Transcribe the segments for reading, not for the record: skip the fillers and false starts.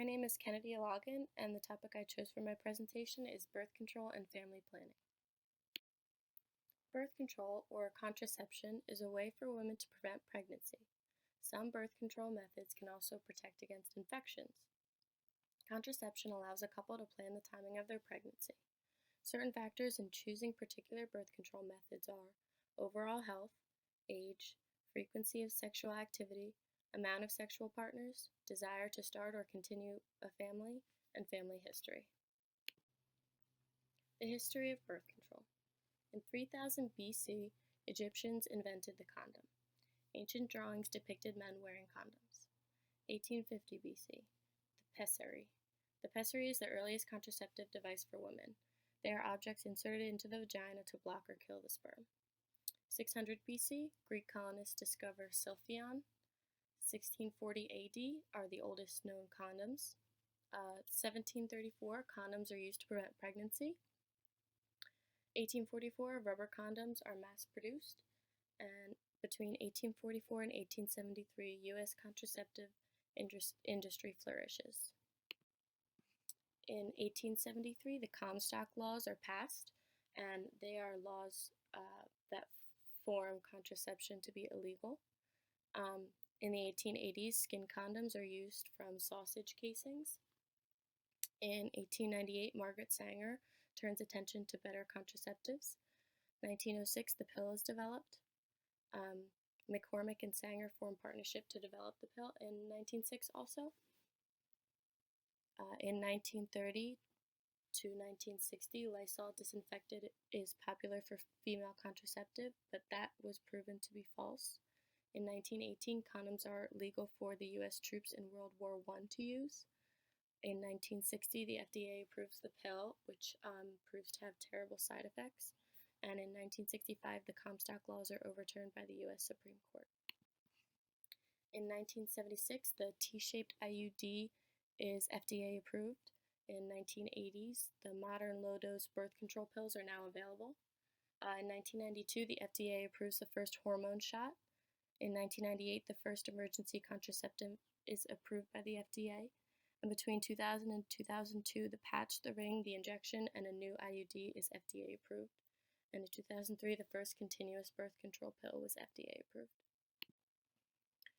My name is Kennedy Alagan, and the topic I chose for my presentation is birth control and family planning. Birth control, or contraception, is a way for women to prevent pregnancy. Some birth control methods can also protect against infections. Contraception allows a couple to plan the timing of their pregnancy. Certain factors in choosing particular birth control methods are overall health, age, frequency of sexual activity, amount of sexual partners, desire to start or continue a family, and family history. The history of birth control. In 3000 BC, Egyptians invented the condom. Ancient drawings depicted men wearing condoms. 1850 BC, the pessary. The pessary is the earliest contraceptive device for women. They are objects inserted into the vagina to block or kill the sperm. 600 BC, Greek colonists discover Sylphion. 1640 AD are the oldest known condoms. 1734, condoms are used to prevent pregnancy. 1844, rubber condoms are mass-produced. And between 1844 and 1873, U.S. contraceptive industry flourishes. In 1873, the Comstock laws are passed, and they are laws that form contraception to be illegal. In the 1880s, skin condoms are used from sausage casings. In 1898, Margaret Sanger turns attention to better contraceptives. 1906, the pill is developed. McCormick and Sanger form partnership to develop the pill in 1906 also. In 1930 to 1960, Lysol disinfectant is popular for female contraceptive, but that was proven to be false. In 1918, condoms are legal for the U.S. troops in World War I to use. In 1960, the FDA approves the pill, which proves to have terrible side effects. And in 1965, the Comstock laws are overturned by the U.S. Supreme Court. In 1976, the T-shaped IUD is FDA approved. In 1980s, the modern low-dose birth control pills are now available. In 1992, the FDA approves the first hormone shot. In 1998, the first emergency contraceptive is approved by the FDA. And between 2000 and 2002, the patch, the ring, the injection, and a new IUD is FDA approved. And in 2003, the first continuous birth control pill was FDA approved.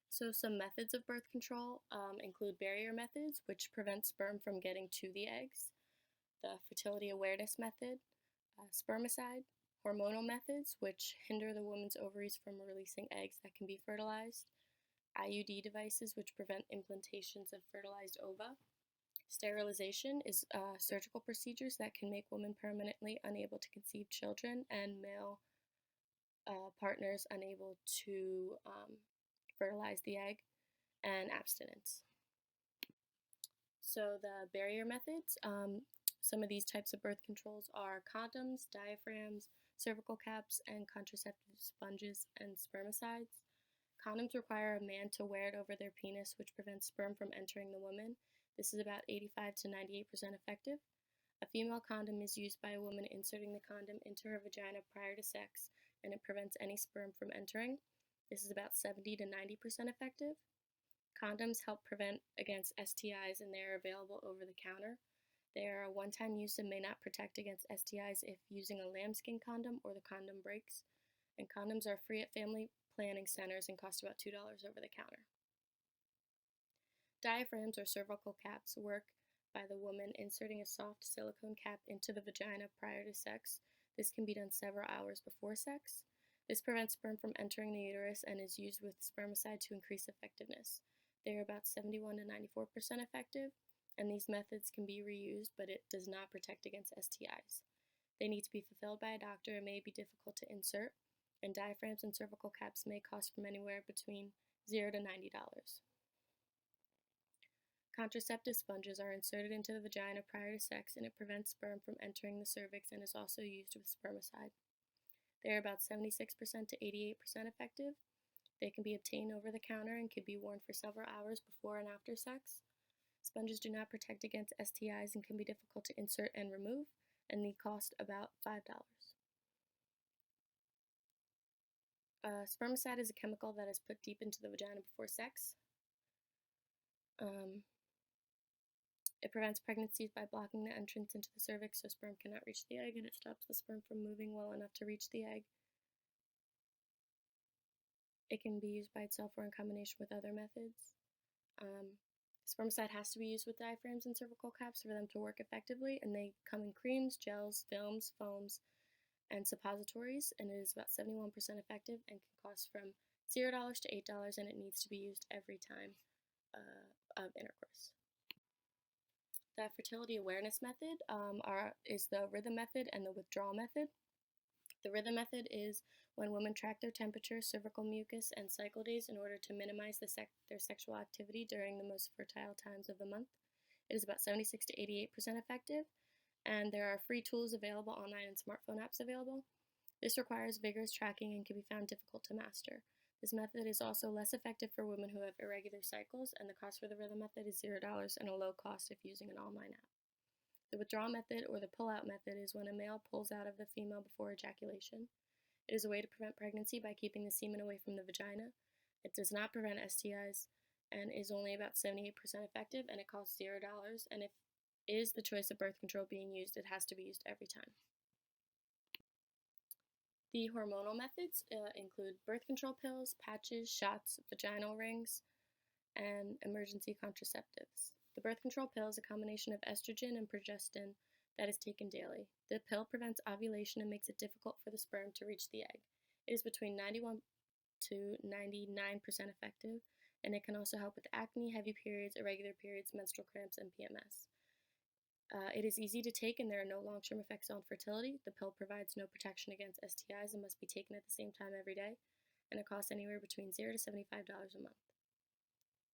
So some methods of birth control include barrier methods, which prevent sperm from getting to the eggs, the fertility awareness method, spermicide, hormonal methods, which hinder the woman's ovaries from releasing eggs that can be fertilized, IUD devices, which prevent implantations of fertilized ova. Sterilization is surgical procedures that can make women permanently unable to conceive children and male partners unable to fertilize the egg, and abstinence. So the barrier methods, some of these types of birth controls are condoms, diaphragms, cervical caps, and contraceptive sponges and spermicides. Condoms require a man to wear it over their penis, which prevents sperm from entering the woman. This is about 85 to 98% effective. A female condom is used by a woman inserting the condom into her vagina prior to sex, and it prevents any sperm from entering. This is about 70 to 90% effective. Condoms help prevent against STIs, and they are available over the counter. They are a one-time use and may not protect against STIs if using a lambskin condom or the condom breaks. And condoms are free at family planning centers and cost about $2 over the counter. Diaphragms or cervical caps work by the woman inserting a soft silicone cap into the vagina prior to sex. This can be done several hours before sex. This prevents sperm from entering the uterus and is used with spermicide to increase effectiveness. They are about 71 to 94% effective, and these methods can be reused, but it does not protect against STIs. They need to be fulfilled by a doctor and may be difficult to insert, and diaphragms and cervical caps may cost from anywhere between $0 to $90. Contraceptive sponges are inserted into the vagina prior to sex, and it prevents sperm from entering the cervix and is also used with spermicide. They are about 76% to 88% effective. They can be obtained over the counter and can be worn for several hours before and after sex. Sponges do not protect against STIs and can be difficult to insert and remove, and they cost about $5. Spermicide is a chemical that is put deep into the vagina before sex. It prevents pregnancies by blocking the entrance into the cervix so sperm cannot reach the egg, and it stops the sperm from moving well enough to reach the egg. It can be used by itself or in combination with other methods. Spermicide has to be used with diaphragms and cervical caps for them to work effectively, and they come in creams, gels, films, foams, and suppositories, and it is about 71% effective and can cost from $0 to $8, and it needs to be used every time of intercourse. The fertility awareness method is the rhythm method and the withdrawal method. The rhythm method is when women track their temperature, cervical mucus, and cycle days in order to minimize their sexual activity during the most fertile times of the month. It is about 76 to 88% effective, and there are free tools available online and smartphone apps available. This requires vigorous tracking and can be found difficult to master. This method is also less effective for women who have irregular cycles, and the cost for the rhythm method is $0 and a low cost if using an online app. The withdrawal method, or the pull-out method, is when a male pulls out of the female before ejaculation. It is a way to prevent pregnancy by keeping the semen away from the vagina. It does not prevent STIs and is only about 78% effective, and it costs $0, and if is the choice of birth control being used, it has to be used every time. The hormonal methods include birth control pills, patches, shots, vaginal rings, and emergency contraceptives. The birth control pill is a combination of estrogen and progestin that is taken daily. The pill prevents ovulation and makes it difficult for the sperm to reach the egg. It is between 91 to 99% effective, and it can also help with acne, heavy periods, irregular periods, menstrual cramps, and PMS. It is easy to take, and there are no long-term effects on fertility. The pill provides no protection against STIs and must be taken at the same time every day, and it costs anywhere between $0 to $75 a month.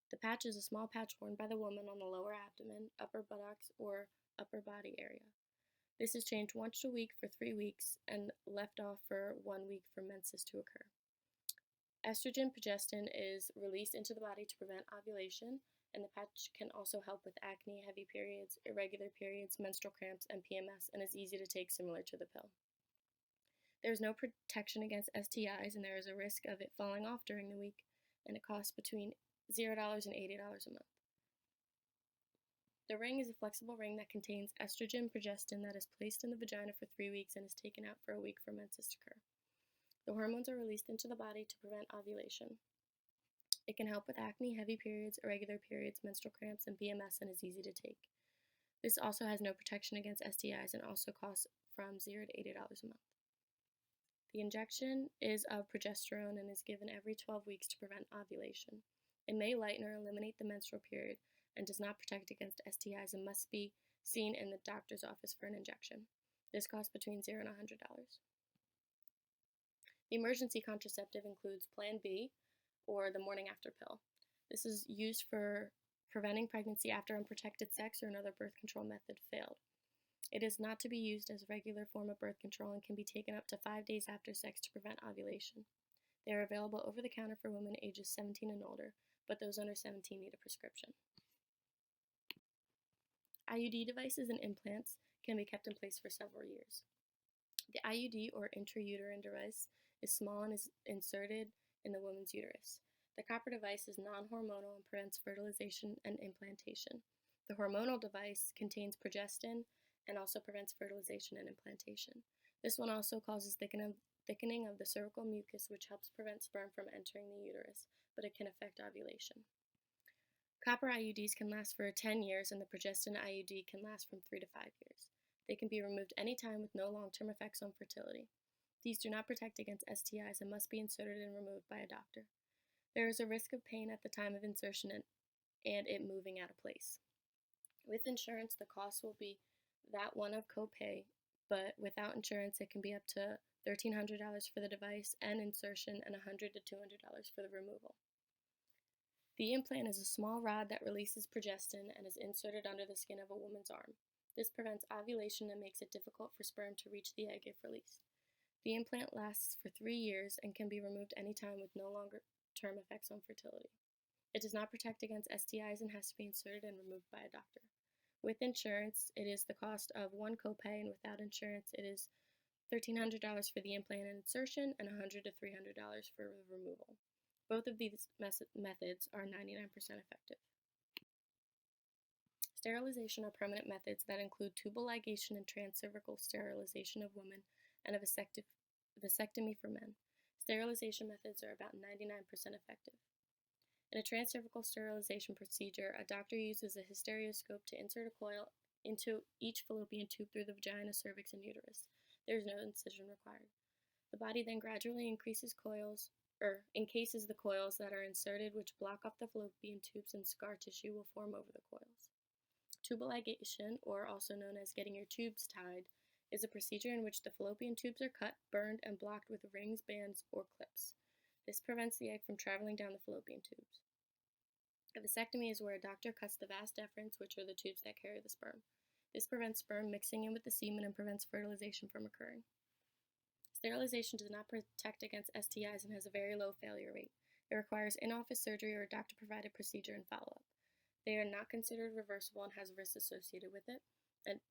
The patch is a small patch worn by the woman on the lower abdomen, upper buttocks, or upper body area. This is changed once a week for 3 weeks and left off for 1 week for menses to occur. Estrogen progestin is released into the body to prevent ovulation, and the patch can also help with acne, heavy periods, irregular periods, menstrual cramps, and PMS, and is easy to take similar to the pill. There is no protection against STIs, and there is a risk of it falling off during the week, and it costs between $0 and $80 a month. The ring is a flexible ring that contains estrogen progestin that is placed in the vagina for 3 weeks and is taken out for a week for menses to occur. The hormones are released into the body to prevent ovulation. It can help with acne, heavy periods, irregular periods, menstrual cramps, and PMS, and is easy to take. This also has no protection against STIs and also costs from $0 to $80 a month. The injection is of progesterone and is given every 12 weeks to prevent ovulation. It may lighten or eliminate the menstrual period and does not protect against STIs and must be seen in the doctor's office for an injection. This costs between $0 and $100. The emergency contraceptive includes Plan B, or the morning after pill. This is used for preventing pregnancy after unprotected sex or another birth control method failed. It is not to be used as a regular form of birth control and can be taken up to 5 days after sex to prevent ovulation. They are available over the counter for women ages 17 and older, but those under 17 need a prescription. IUD devices and implants can be kept in place for several years. The IUD, or intrauterine device, is small and is inserted in the woman's uterus. The copper device is non-hormonal and prevents fertilization and implantation. The hormonal device contains progestin and also prevents fertilization and implantation. This one also causes thickening of the cervical mucus, which helps prevent sperm from entering the uterus, but it can affect ovulation. Copper IUDs can last for 10 years, and the progestin IUD can last from 3 to 5 years. They can be removed anytime with no long-term effects on fertility. These do not protect against STIs and must be inserted and removed by a doctor. There is a risk of pain at the time of insertion and it moving out of place. With insurance, the cost will be that one of copay, but without insurance, it can be up to $1,300 for the device and insertion and $100 to $200 for the removal. The implant is a small rod that releases progestin and is inserted under the skin of a woman's arm. This prevents ovulation and makes it difficult for sperm to reach the egg if released. The implant lasts for 3 years and can be removed anytime with no longer-term effects on fertility. It does not protect against STIs and has to be inserted and removed by a doctor. With insurance, it is the cost of one copay, and without insurance, it is $1,300 for the implant and insertion and $100 to $300 for the removal. Both of these methods are 99% effective. Sterilization are permanent methods that include tubal ligation and transcervical sterilization of women and a vasectomy for men. Sterilization methods are about 99% effective. In a transcervical sterilization procedure, a doctor uses a hysteroscope to insert a coil into each fallopian tube through the vagina, cervix, and uterus. There is no incision required. The body then gradually encases the coils that are inserted, which block off the fallopian tubes, and scar tissue will form over the coils. Tubal ligation, or also known as getting your tubes tied, is a procedure in which the fallopian tubes are cut, burned, and blocked with rings, bands, or clips. This prevents the egg from traveling down the fallopian tubes. A vasectomy is where a doctor cuts the vas deferens, which are the tubes that carry the sperm. This prevents sperm mixing in with the semen and prevents fertilization from occurring. Sterilization does not protect against STIs and has a very low failure rate. It requires in-office surgery or a doctor-provided procedure and follow-up. They are not considered reversible and has risks associated with it,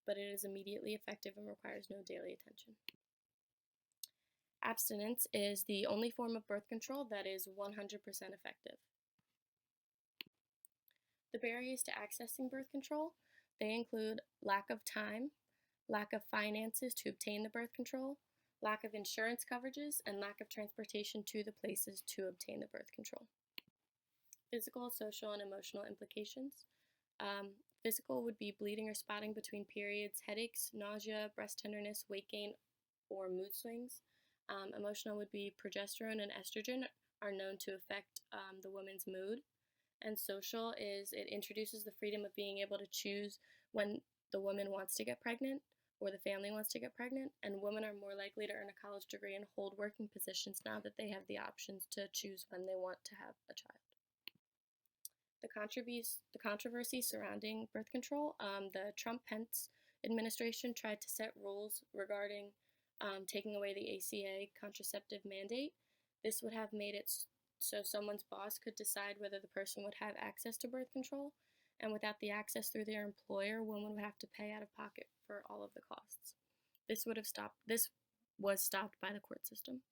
but it is immediately effective and requires no daily attention. Abstinence is the only form of birth control that is 100% effective. The barriers to accessing birth control, they include lack of time, lack of finances to obtain the birth control, lack of insurance coverages, and lack of transportation to the places to obtain the birth control. Physical, social, and emotional implications. Physical would be bleeding or spotting between periods, headaches, nausea, breast tenderness, weight gain, or mood swings. Emotional would be progesterone and estrogen are known to affect the woman's mood. And social is it introduces the freedom of being able to choose when the woman wants to get pregnant or the family wants to get pregnant, and women are more likely to earn a college degree and hold working positions now that they have the options to choose when they want to have a child. The controversy surrounding birth control, the Trump-Pence administration tried to set rules regarding taking away the ACA contraceptive mandate. This would have made it so someone's boss could decide whether the person would have access to birth control, and without the access through their employer, women would have to pay out of pocket for all of the costs. This was stopped by the court system.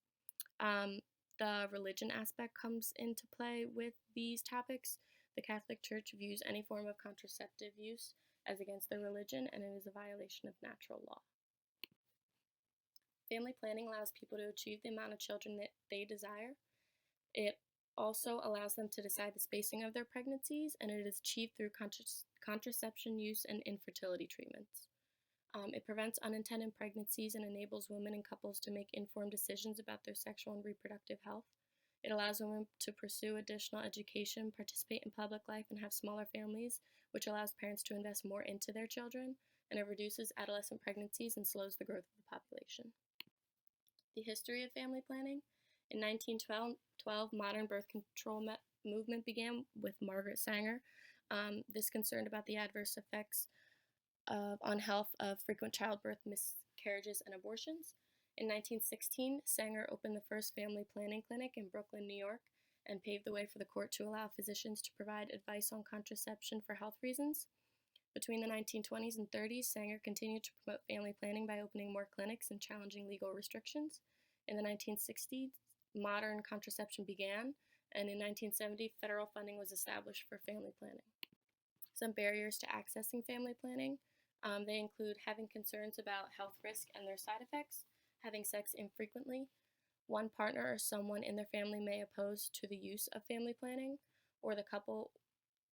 The religion aspect comes into play with these topics. The Catholic Church views any form of contraceptive use as against their religion, and it is a violation of natural law. Family planning allows people to achieve the amount of children that they desire. It also allows them to decide the spacing of their pregnancies, and it is achieved through contraception use and infertility treatments. It prevents unintended pregnancies and enables women and couples to make informed decisions about their sexual and reproductive health. It allows women to pursue additional education, participate in public life, and have smaller families, which allows parents to invest more into their children, and it reduces adolescent pregnancies and slows the growth of the population. The history of family planning. In 1912, modern birth control movement began with Margaret Sanger. This concerned about the adverse effects on health of frequent childbirth, miscarriages, and abortions. In 1916, Sanger opened the first family planning clinic in Brooklyn, New York, and paved the way for the court to allow physicians to provide advice on contraception for health reasons. Between the 1920s and 30s, Sanger continued to promote family planning by opening more clinics and challenging legal restrictions. In the 1960s, modern contraception began, and in 1970, federal funding was established for family planning. Some barriers to accessing family planning, they include having concerns about health risk and their side effects, having sex infrequently, one partner or someone in their family may oppose to the use of family planning, or the couple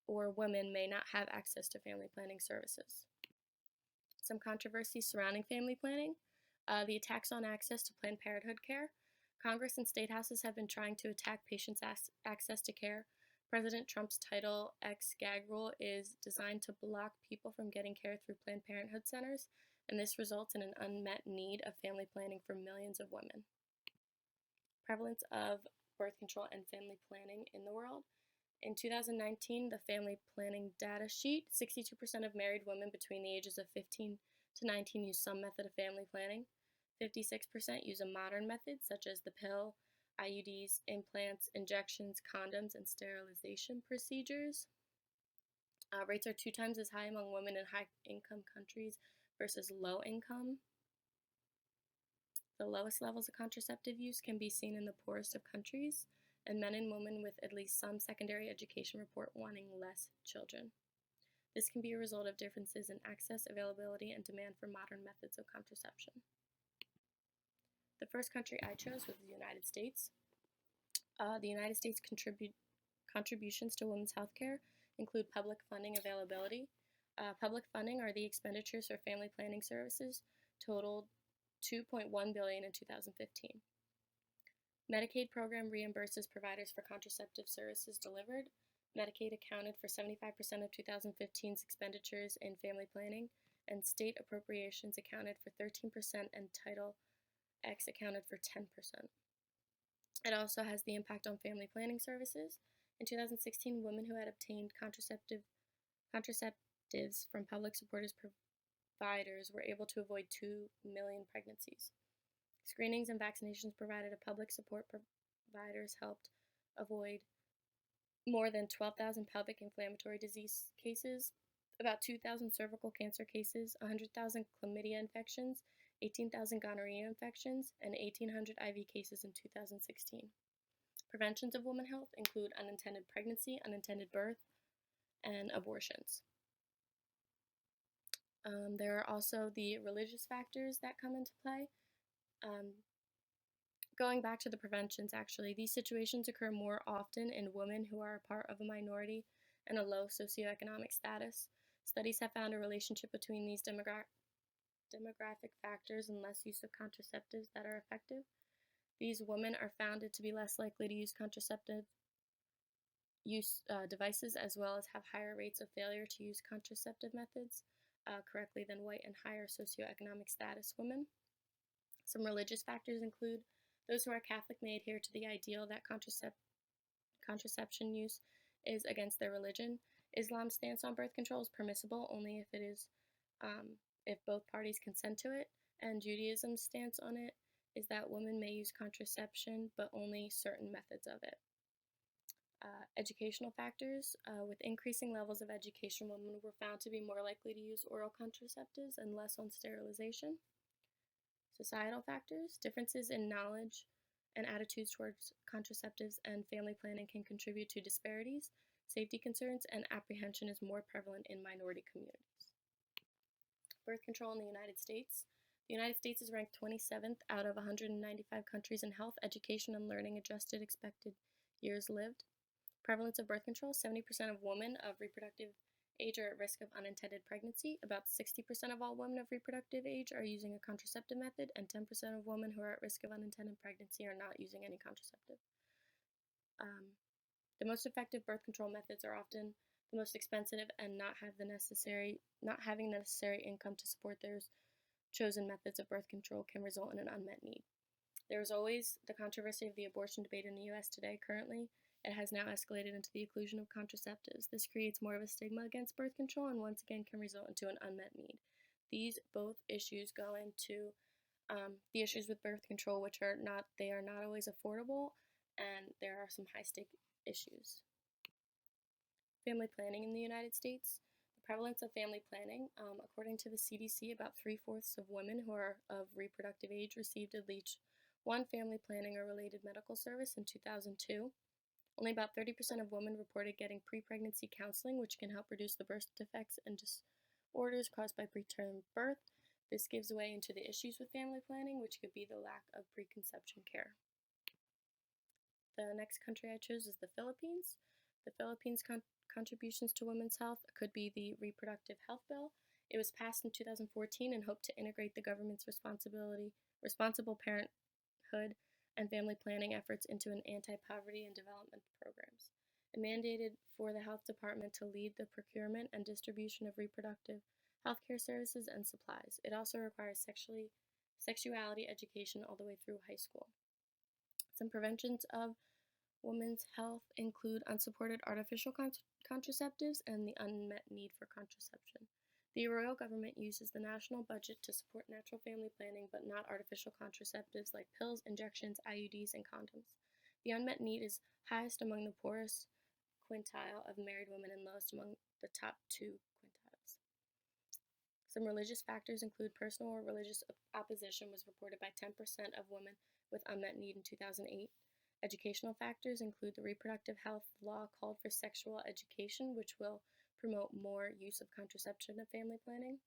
or women may not have access to family planning services. Some controversy surrounding family planning, the attacks on access to Planned Parenthood care. Congress and state houses have been trying to attack patients' access to care. President Trump's Title X gag rule is designed to block people from getting care through Planned Parenthood centers, and this results in an unmet need of family planning for millions of women. Prevalence of birth control and family planning in the world. In 2019, the Family Planning Data Sheet, 62% of married women between the ages of 15 to 19 use some method of family planning. 56% use a modern method, such as the pill, IUDs, implants, injections, condoms, and sterilization procedures. Rates are 2 times as high among women in high-income countries versus low-income. The lowest levels of contraceptive use can be seen in the poorest of countries, and men and women with at least some secondary education report wanting less children. This can be a result of differences in access, availability, and demand for modern methods of contraception. The first country I chose was the United States. The United States contributions to women's health care include public funding availability. Public funding are the expenditures for family planning services, totaled $2.1 billion in 2015. Medicaid program reimburses providers for contraceptive services delivered. Medicaid accounted for 75% of 2015's expenditures in family planning, and state appropriations accounted for 13% and Title X accounted for 10%. It also has the impact on family planning services. In 2016, women who had obtained contraceptives from public supported providers were able to avoid 2 million pregnancies. Screenings and vaccinations provided to public support providers helped avoid more than 12,000 pelvic inflammatory disease cases, about 2,000 cervical cancer cases, 100,000 chlamydia infections, 18,000 gonorrhea infections, and 1,800 IV cases in 2016. Preventions of women's health include unintended pregnancy, unintended birth, and abortions. There are also the religious factors that come into play. Going back to the preventions, actually, these situations occur more often in women who are a part of a minority and a low socioeconomic status. Studies have found a relationship between these demographic factors and less use of contraceptives that are effective. These women are found to be less likely to use contraceptive devices, as well as have higher rates of failure to use contraceptive methods correctly than white and higher socioeconomic status women. Some religious factors include those who are Catholic may adhere to the ideal that contraception use is against their religion. Islam's stance on birth control is permissible only if it is if both parties consent to it, and Judaism's stance on it is that women may use contraception, but only certain methods of it. Educational factors. With increasing levels of education, women were found to be more likely to use oral contraceptives and less on sterilization. Societal factors. Differences in knowledge and attitudes towards contraceptives and family planning can contribute to disparities. Safety concerns and apprehension is more prevalent in minority communities. Birth control in the United States. The United States is ranked 27th out of 195 countries in health, education, and learning adjusted expected years lived. Prevalence of birth control, 70% of women of reproductive age are at risk of unintended pregnancy. About 60% of all women of reproductive age are using a contraceptive method, and 10% of women who are at risk of unintended pregnancy are not using any contraceptive. The most effective birth control methods are often the most expensive, and not having the necessary income to support their chosen methods of birth control can result in an unmet need. There is always the controversy of the abortion debate in the U.S. today. Currently, it has now escalated into the inclusion of contraceptives. This creates more of a stigma against birth control and once again can result into an unmet need. These both issues go into the issues with birth control, which are not always affordable, and there are some high-stake issues. Family planning in the United States. The prevalence of family planning, according to the CDC, about 3/4 of women who are of reproductive age received at least one family planning or related medical service in 2002. Only about 30% of women reported getting pre-pregnancy counseling, which can help reduce the birth defects and disorders caused by preterm birth. This gives way into the issues with family planning, which could be the lack of preconception care. The next country I chose is the Philippines. The Philippines' contributions to women's health could be the Reproductive Health Bill. It was passed in 2014 and hoped to integrate the government's responsible parenthood and family planning efforts into an anti-poverty and development programs. It mandated for the health department to lead the procurement and distribution of reproductive healthcare services and supplies. It also requires sexuality education all the way through high school. Some preventions of women's health include unsupported artificial contraceptives and the unmet need for contraception. The royal government uses the national budget to support natural family planning, but not artificial contraceptives like pills, injections, IUDs, and condoms. The unmet need is highest among the poorest quintile of married women and lowest among the top 2 quintiles. Some religious factors include personal or religious opposition was reported by 10% of women with unmet need in 2008. Educational factors include the reproductive health law called for sexual education, which will promote more use of contraception and family planning.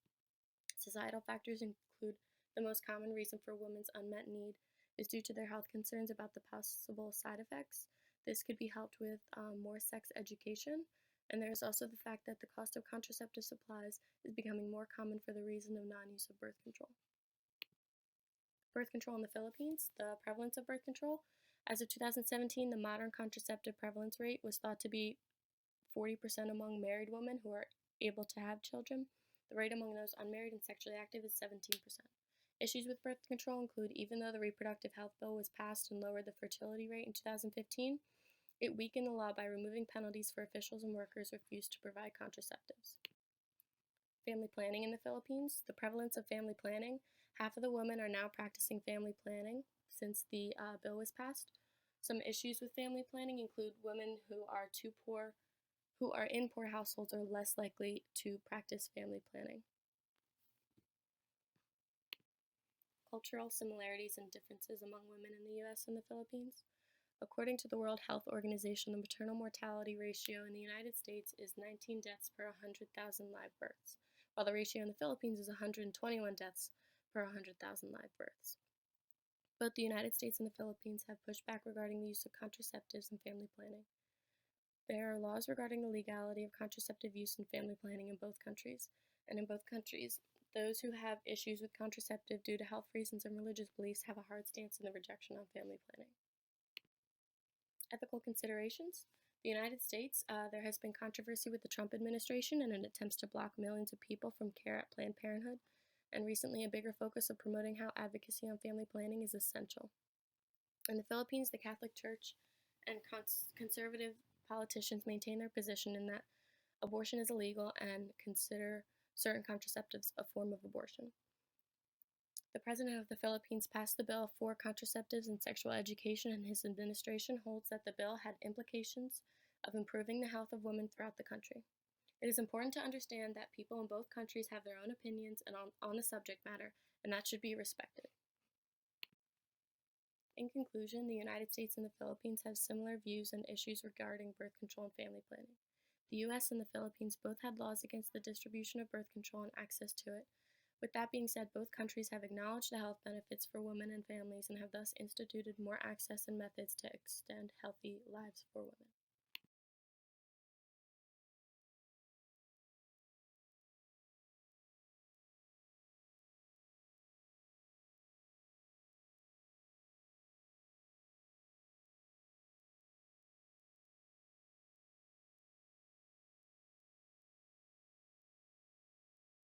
Societal factors include the most common reason for women's unmet need is due to their health concerns about the possible side effects. This could be helped with more sex education. And there is also the fact that the cost of contraceptive supplies is becoming more common for the reason of non use of birth control. Birth control in the Philippines, the prevalence of birth control. As of 2017, the modern contraceptive prevalence rate was thought to be 40% among married women who are able to have children. The rate among those unmarried and sexually active is 17%. Issues with birth control include even though the Reproductive Health Bill was passed and lowered the fertility rate in 2015, it weakened the law by removing penalties for officials and workers who refused to provide contraceptives. Family planning in the Philippines. The prevalence of family planning. Half of the women are now practicing family planning since the bill was passed. Some issues with family planning include women who are in poor households are less likely to practice family planning. Cultural similarities and differences among women in the US and the Philippines. According to the World Health Organization, the maternal mortality ratio in the United States is 19 deaths per 100,000 live births, while the ratio in the Philippines is 121 deaths per 100,000 live births. Both the United States and the Philippines have pushed back regarding the use of contraceptives and family planning. There are laws regarding the legality of contraceptive use and family planning in both countries, and in both countries, those who have issues with contraceptive due to health reasons and religious beliefs have a hard stance in the rejection on family planning. Ethical considerations. The United States, there has been controversy with the Trump administration and it attempts to block millions of people from care at Planned Parenthood, and recently a bigger focus of promoting how advocacy on family planning is essential. In the Philippines, the Catholic Church and conservative politicians maintain their position in that abortion is illegal and consider certain contraceptives a form of abortion. The President of the Philippines passed the bill for contraceptives and sexual education, and his administration holds that the bill had implications of improving the health of women throughout the country. It is important to understand that people in both countries have their own opinions on the subject matter, and that should be respected. In conclusion, the United States and the Philippines have similar views and issues regarding birth control and family planning. The US and the Philippines both had laws against the distribution of birth control and access to it. With that being said, both countries have acknowledged the health benefits for women and families and have thus instituted more access and methods to extend healthy lives for women.